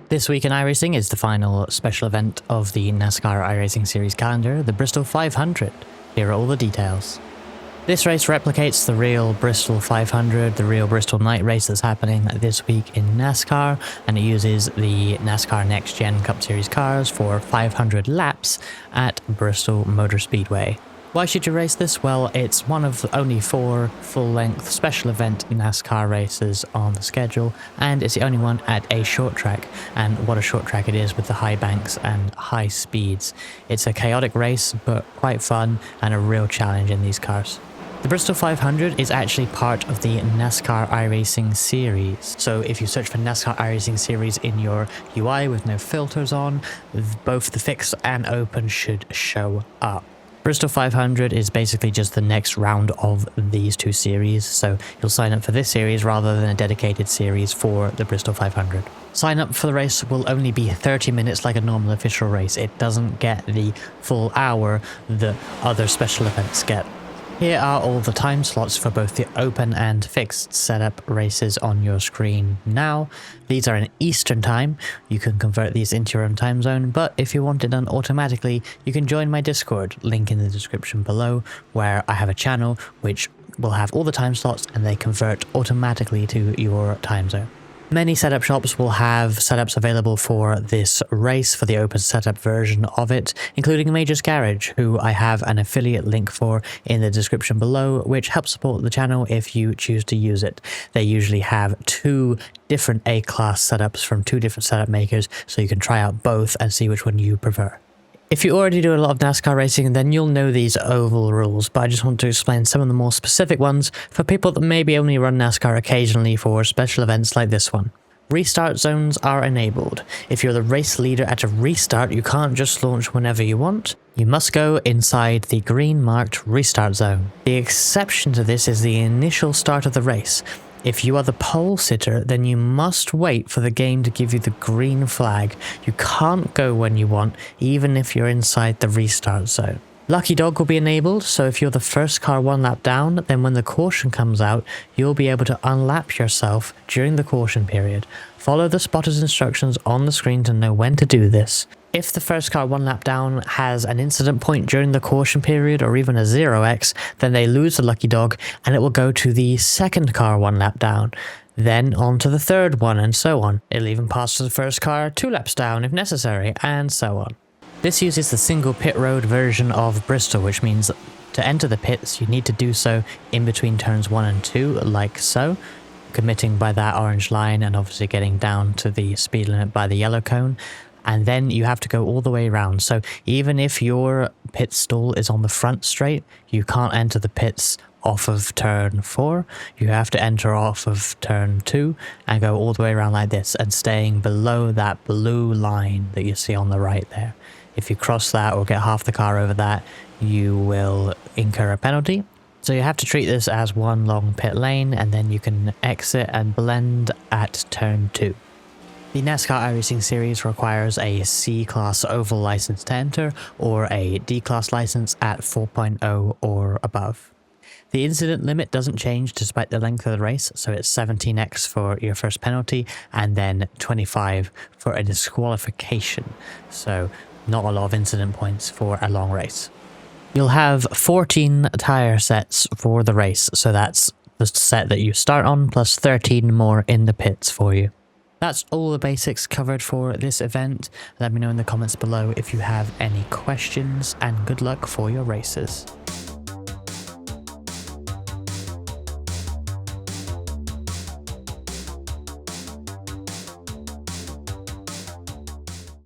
This week in iRacing is the final special event of the NASCAR iRacing Series calendar, the Bristol 500. Here are all the details. This race replicates the real Bristol 500, the real Bristol night race that's happening this week in NASCAR, and it uses the NASCAR Next Gen Cup Series cars for 500 laps at Bristol Motor Speedway. Why should you race this? Well, it's one of only 4 full-length special event NASCAR races on the schedule, and it's the only one at a short track, and what a short track it is with the high banks and high speeds. It's a chaotic race, but quite fun and a real challenge in these cars. The Bristol 500 is actually part of the NASCAR iRacing series, so if you search for NASCAR iRacing series in your UI with no filters on, both the fixed and open should show up. Bristol 500 is basically just the next round of these 2 series, so you'll sign up for this series rather than a dedicated series for the Bristol 500. Sign up for the race will only be 30 minutes like a normal official race. It doesn't get the full hour that other special events get. Here are all the time slots for both the open and fixed setup races on your screen now. These are in Eastern time. You can convert these into your own time zone, but if you want it done automatically, you can join my Discord, link in the description below, where I have a channel which will have all the time slots and they convert automatically to your time zone. Many setup shops will have setups available for this race for the open setup version of it, including Major's Garage, who I have an affiliate link for in the description below, which helps support the channel if you choose to use it. They usually have 2 different A-class setups from 2 different setup makers, so you can try out both and see which one you prefer. If you already do a lot of NASCAR racing, then you'll know these oval rules, but I just want to explain some of the more specific ones for people that maybe only run NASCAR occasionally for special events like this one. Restart zones are enabled. If you're the race leader at a restart, you can't just launch whenever you want. You must go inside the green marked restart zone. The exception to this is the initial start of the race. If you are the pole sitter, then you must wait for the game to give you the green flag. You can't go when you want, even if you're inside the restart zone. Lucky Dog will be enabled, so if you're the first car 1 lap down, then when the caution comes out, you'll be able to unlap yourself during the caution period. Follow the spotter's instructions on the screen to know when to do this. If the first car 1 lap down has an incident point during the caution period or even a 0x, then they lose the Lucky Dog and it will go to the second car 1 lap down. Then on to the third one and so on. It'll even pass to the first car 2 laps down if necessary, and so on. This uses the single pit road version of Bristol, which means to enter the pits you need to do so in between turns 1 and 2, like so, committing by that orange line and obviously getting down to the speed limit by the yellow cone. And then you have to go all the way around. So even if your pit stall is on the front straight, you can't enter the pits off of turn 4. You have to enter off of turn 2 and go all the way around like this and staying below that blue line that you see on the right there. If you cross that or get half the car over that, you will incur a penalty. So you have to treat this as one long pit lane, and then you can exit and blend at turn 2. The NASCAR iRacing series requires a C-Class oval license to enter, or a D-Class license at 4.0 or above. The incident limit doesn't change despite the length of the race, so it's 17x for your first penalty, and then 25 for a disqualification. So not a lot of incident points for a long race. You'll have 14 tyre sets for the race, so that's the set that you start on plus 13 more in the pits for you. That's all the basics covered for this event. Let me know in the comments below if you have any questions, and good luck for your races.